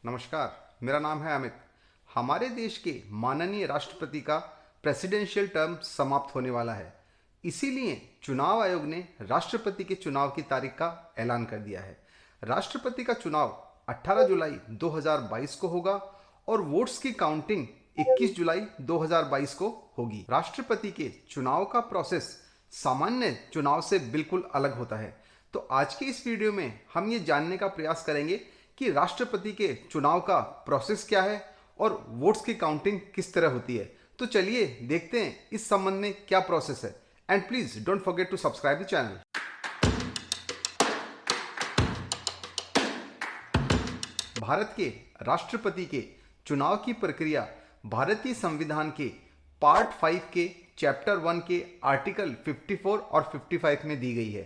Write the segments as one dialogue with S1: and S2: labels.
S1: नमस्कार, मेरा नाम है अमित। हमारे देश के माननीय राष्ट्रपति का प्रेसिडेंशियल टर्म समाप्त होने वाला है। इसीलिए चुनाव आयोग ने राष्ट्रपति के चुनाव की तारीख का ऐलान कर दिया है। राष्ट्रपति का चुनाव 18 जुलाई 2022 को होगा और वोट्स की काउंटिंग 21 जुलाई 2022 को होगी। राष्ट्रपति के चुनाव का प्रोसेस सामान्य चुनाव से बिल्कुल अलग होता है। तो आज के इस वीडियो में हम ये जानने का प्रयास करेंगे कि राष्ट्रपति के चुनाव का प्रोसेस क्या है और वोट्स की काउंटिंग किस तरह होती है। तो चलिए देखते हैं इस संबंध में क्या प्रोसेस है। And please don't forget to subscribe the channel. Bharat के राष्ट्रपति के चुनाव की प्रक्रिया भारतीय संविधान के पार्ट 5 के चैप्टर 1 के आर्टिकल 54 और 55 में दी गई है।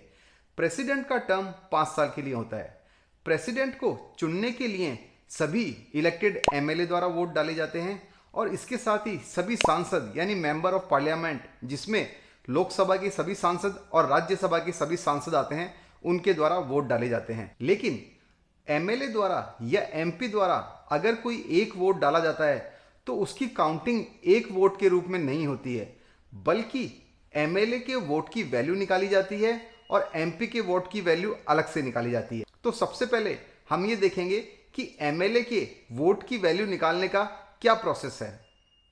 S1: प्रेसिडेंट का टर्म 5 साल के लिए होता है। प्रेसिडेंट को चुनने के लिए सभी इलेक्टेड एमएलए द्वारा वोट डाले जाते हैं और इसके साथ ही सभी सांसद यानी मेंबर ऑफ पार्लियामेंट, जिसमें लोकसभा के सभी सांसद और राज्यसभा के सभी सांसद आते हैं, उनके द्वारा वोट डाले जाते हैं। लेकिन एमएलए द्वारा या एमपी द्वारा अगर कोई एक वोट डाला जाता है तो उसकी काउंटिंग एक वोट के रूप में नहीं होती है, बल्कि एमएलए के वोट की वैल्यू निकाली जाती है और एमपी के वोट की वैल्यू अलग से निकाली जाती है। तो सबसे पहले हम ये देखेंगे कि एमएलए के वोट की वैल्यू निकालने का क्या प्रोसेस है।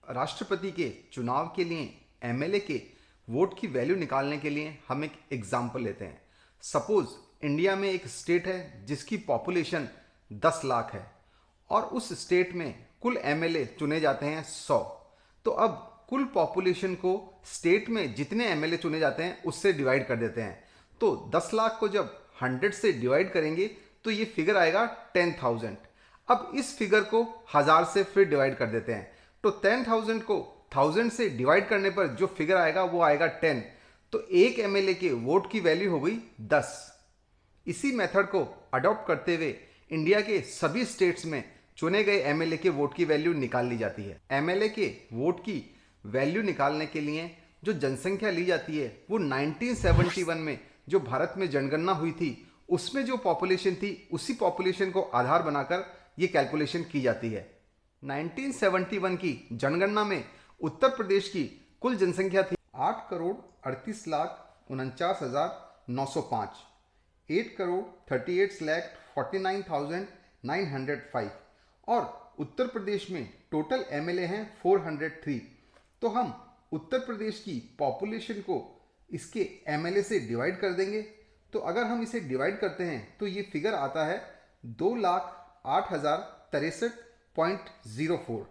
S1: राष्ट्रपति के चुनाव के लिए एमएलए के वोट की वैल्यू निकालने के लिए हम एक एग्जाम्पल लेते हैं। सपोज इंडिया में एक स्टेट है जिसकी पॉपुलेशन 10 लाख है और उस स्टेट में कुल एमएलए चुने जाते हैं 100। तो अब कुल पॉपुलेशन को स्टेट में जितने एमएलए चुने जाते हैं उससे डिवाइड कर देते हैं। तो 10 लाख को जब 100 से डिवाइड करेंगे तो ये फिगर आएगा 10,000। अब इस फिगर को 1000 से फिर डिवाइड कर देते हैं तो 10,000 को 1000 से डिवाइड करने पर जो फिगर आएगा वो आएगा 10। तो एक एमएलए के वोट की वैल्यू हो गई 10। इसी मेथड को अडॉप्ट करते हुए इंडिया के सभी स्टेट्स में चुने गए एमएलए के वोट की वैल्यू निकाल ली जाती है। एमएलए के वोट की वैल्यू निकालने के लिए जो जनसंख्या ली जाती है वो 1971 में जो भारत में जनगणना हुई थी उसमें जो पॉपुलेशन थी उसी पॉपुलेशन को आधार बनाकर ये कैलकुलेशन की जाती है। 1971 की जनगणना में उत्तर प्रदेश की कुल जनसंख्या थी 8,38,49,905, 8,38,49,905 और उत्तर प्रदेश में टोटल एमएलए हैं 403। तो हम उत्तर प्रदेश की पॉपुलेशन को इसके एमएलए से डिवाइड कर देंगे। तो अगर हम इसे डिवाइड करते हैं तो ये फिगर आता है 2,08,063.04।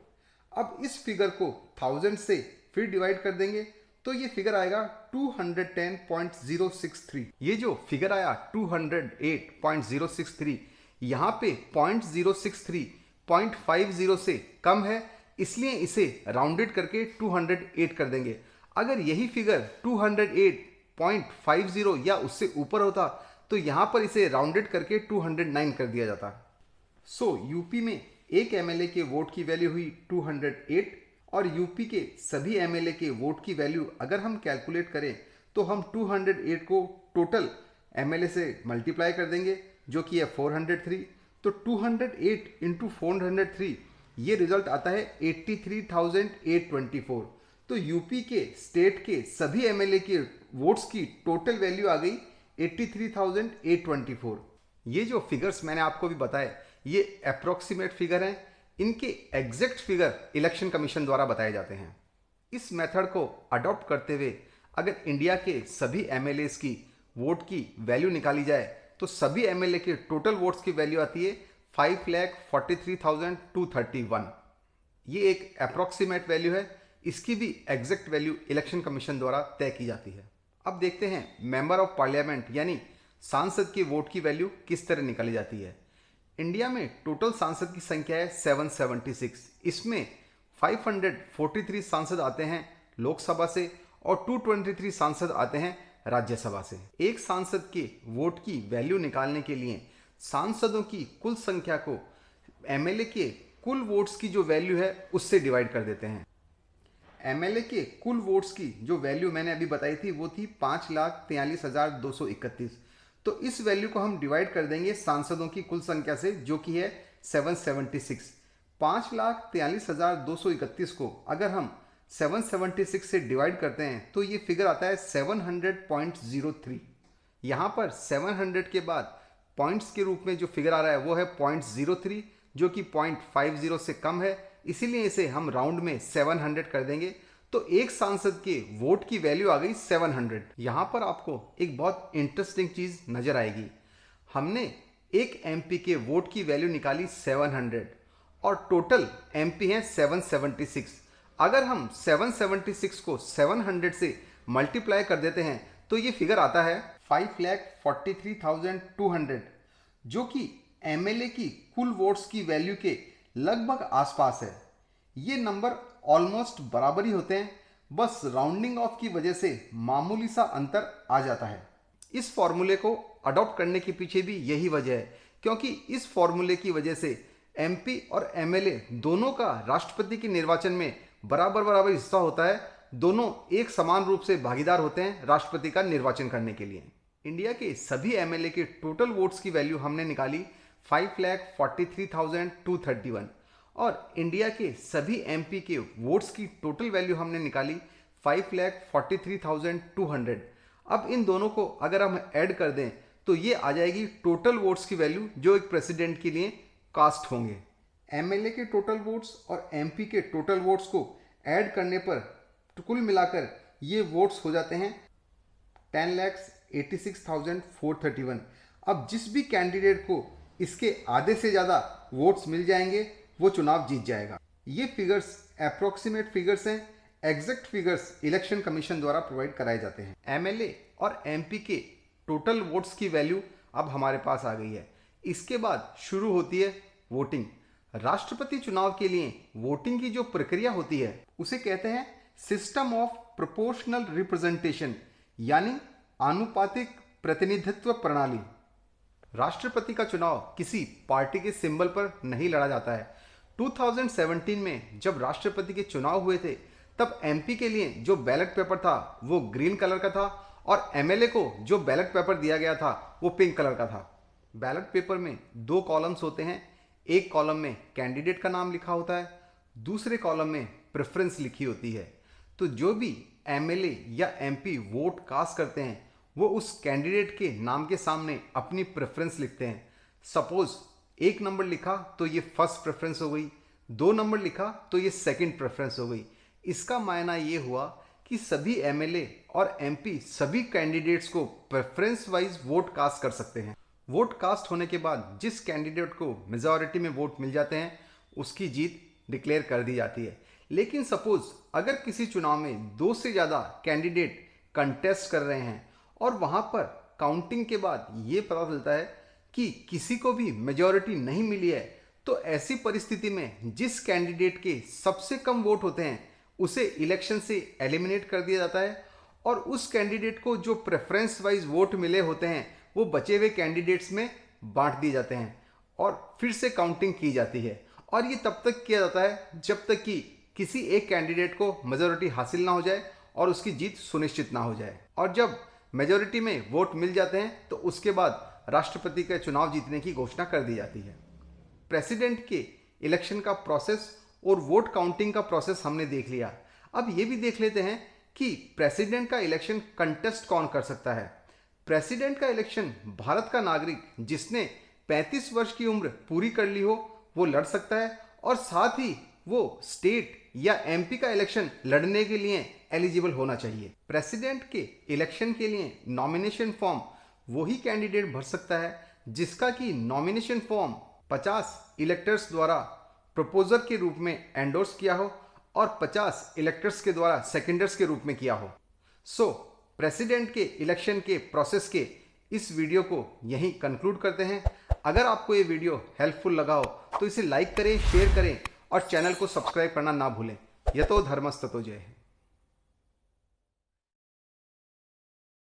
S1: अब इस फिगर को 1000 से फिर डिवाइड कर देंगे तो ये फिगर आएगा 210.063। ये जो फिगर आया 208.063, यहाँ पे 0.063 0.50 से कम है, इसलिए इसे राउंडेड करके 208 कर देंगे। अगर यही फिगर 208.50 या उससे ऊपर होता तो यहां पर इसे राउंडेड करके 209 कर दिया जाता। यूपी में एक एमएलए के वोट की वैल्यू हुई 208 और यूपी के सभी एमएलए के वोट की वैल्यू अगर हम कैलकुलेट करें तो हम 208 को टोटल एमएलए से मल्टीप्लाई कर देंगे जो कि है 403। तो 208 इंटू 403 ये रिजल्ट आता है 83,824। तो यूपी के स्टेट के सभी एमएलए के वोट्स की टोटल वैल्यू आ गई 83,824। ये जो फिगर्स मैंने आपको भी बताए ये अप्रोक्सीमेट फिगर हैं, इनके एग्जैक्ट फिगर इलेक्शन कमीशन द्वारा बताए जाते हैं। इस मेथड को अडॉप्ट करते हुए अगर इंडिया के सभी एमएलएस की वोट की वैल्यू निकाली जाए तो सभी एमएलए के टोटल वोट्स की वैल्यू आती है 5,43,231। ये एक अप्रोक्सीमेट वैल्यू है, इसकी भी एग्जैक्ट वैल्यू इलेक्शन कमीशन द्वारा तय की जाती है। अब देखते हैं मेंबर ऑफ पार्लियामेंट यानी सांसद की वोट की वैल्यू किस तरह निकाली जाती है। इंडिया में टोटल सांसद की संख्या है 776। इसमें 543 सांसद आते हैं लोकसभा से और 223 सांसद आते हैं राज्यसभा से। एक सांसद के वोट की वैल्यू निकालने के लिए सांसदों की कुल संख्या को एमएलए के कुल वोट्स की जो वैल्यू है उससे डिवाइड कर देते हैं। एमएलए के कुल वोट्स की जो वैल्यू मैंने अभी बताई थी वो थी 5,43,231। तो इस वैल्यू को हम डिवाइड कर देंगे सांसदों की कुल संख्या से जो कि है 776। 5,43,231 को अगर हम 776 से डिवाइड करते हैं तो ये फिगर आता है 700.03। यहाँ पर 700 के बाद पॉइंट्स के रूप में जो फिगर आ रहा है वो है 0.03, जो कि 0.50 से कम है, इसीलिए इसे हम राउंड में 700 कर देंगे। तो एक सांसद के वोट की वैल्यू आ गई 700। यहाँ पर आपको एक बहुत इंटरेस्टिंग चीज नजर आएगी। हमने एक एमपी के वोट की वैल्यू निकाली 700 और टोटल एमपी हैं 776। अगर हम 776 को 700 से मल्टीप्लाई कर देते हैं तो ये फिगर आता है 5,43,200, जो कि एमएलए की कुल वोट्स की वैल्यू के लगभग आसपास है। ये नंबर ऑलमोस्ट बराबर ही होते हैं, बस राउंडिंग ऑफ की वजह से मामूली सा अंतर आ जाता है। इस फॉर्मूले को अडॉप्ट करने के पीछे भी यही वजह है, क्योंकि इस फॉर्मूले की वजह से एमपी और एमएलए दोनों का राष्ट्रपति के निर्वाचन में बराबर हिस्सा होता है। दोनों एक समान रूप से भागीदार होते हैं राष्ट्रपति का निर्वाचन करने के लिए। इंडिया के सभी एमएलए के टोटल वोट्स की वैल्यू हमने निकाली 5,43,231 और इंडिया के सभी एमपी के वोट्स की टोटल वैल्यू हमने निकाली 5,43,200। अब इन दोनों को अगर हम ऐड कर दें तो ये आ जाएगी टोटल वोट्स की वैल्यू जो एक प्रेसिडेंट के लिए कास्ट होंगे। एमएलए के टोटल वोट्स और एमपी के टोटल वोट्स को ऐड करने पर कुल मिलाकर ये वोट्स हो जाते हैं 10,86,431। अब जिस भी कैंडिडेट को इसके आधे से ज़्यादा वोट्स मिल जाएंगे वो चुनाव जीत जाएगा। ये फिगर्स अप्रोक्सीमेट फिगर्स हैं, एग्जैक्ट फिगर्स इलेक्शन कमीशन द्वारा प्रोवाइड कराए जाते हैं। एमएलए और एमपी के टोटल वोट्स की वैल्यू अब हमारे पास आ गई है। इसके बाद शुरू होती है वोटिंग। राष्ट्रपति चुनाव के लिए वोटिंग की जो प्रक्रिया होती है उसे कहते हैं सिस्टम ऑफ प्रोपोर्शनल रिप्रेजेंटेशन, यानी आनुपातिक प्रतिनिधित्व प्रणाली। राष्ट्रपति का चुनाव किसी पार्टी के सिंबल पर नहीं लड़ा जाता है। 2017 में जब राष्ट्रपति के चुनाव हुए थे तब एमपी के लिए जो बैलेट पेपर था वो ग्रीन कलर का था और एमएलए को जो बैलेट पेपर दिया गया था वो पिंक कलर का था। बैलेट पेपर में 2 कॉलम्स होते हैं। एक कॉलम में कैंडिडेट का नाम लिखा होता है, दूसरे कॉलम में प्रेफरेंस लिखी होती है। तो जो भी एमएलए या एमपी वोट कास्ट करते हैं वो उस कैंडिडेट के नाम के सामने अपनी प्रेफरेंस लिखते हैं। सपोज 1 नंबर लिखा तो ये फर्स्ट प्रेफरेंस हो गई, 2 नंबर लिखा तो ये सेकंड प्रेफरेंस हो गई। इसका मायना ये हुआ कि सभी एमएलए और एमपी सभी कैंडिडेट्स को प्रेफरेंस वाइज वोट कास्ट कर सकते हैं। वोट कास्ट होने के बाद जिस कैंडिडेट को मेजॉरिटी में वोट मिल जाते हैं उसकी जीत डिक्लेयर कर दी जाती है। लेकिन सपोज अगर किसी चुनाव में 2 से ज़्यादा कैंडिडेट कंटेस्ट कर रहे हैं और वहाँ पर काउंटिंग के बाद ये पता चलता है कि किसी को भी मेजॉरिटी नहीं मिली है, तो ऐसी परिस्थिति में जिस कैंडिडेट के सबसे कम वोट होते हैं उसे इलेक्शन से एलिमिनेट कर दिया जाता है और उस कैंडिडेट को जो प्रेफरेंस वाइज वोट मिले होते हैं वो बचे हुए कैंडिडेट्स में बांट दिए जाते हैं और फिर से काउंटिंग की जाती है। और ये तब तक किया जाता है जब तक कि किसी एक कैंडिडेट को मेजॉरिटी हासिल ना हो जाए और उसकी जीत सुनिश्चित ना हो जाए। और जब मेजॉरिटी में वोट मिल जाते हैं तो उसके बाद राष्ट्रपति का चुनाव जीतने की घोषणा कर दी जाती है। प्रेसिडेंट के इलेक्शन का प्रोसेस और वोट काउंटिंग का प्रोसेस हमने देख लिया। अब ये भी देख लेते हैं कि प्रेसिडेंट का इलेक्शन कंटेस्ट कौन कर सकता है। प्रेसिडेंट का इलेक्शन भारत का नागरिक जिसने 35 वर्ष की उम्र पूरी कर ली हो वो लड़ सकता है और साथ ही वो स्टेट या एमपी का इलेक्शन लड़ने के लिए एलिजिबल होना चाहिए। प्रेसिडेंट के इलेक्शन के लिए नॉमिनेशन फॉर्म वही कैंडिडेट भर सकता है जिसका कि नॉमिनेशन फॉर्म 50 इलेक्टर्स द्वारा प्रपोजर के रूप में एंडोर्स किया हो और 50 इलेक्टर्स के द्वारा सेकेंडर्स के रूप में किया हो। प्रेसिडेंट के इलेक्शन के प्रोसेस के इस वीडियो को यहीं कंक्लूड करते हैं। अगर आपको ये वीडियो हेल्पफुल लगा हो तो इसे लाइक करें, शेयर करें और चैनल को सब्सक्राइब करना ना भूलें। यतो धर्मस्ततो जयः।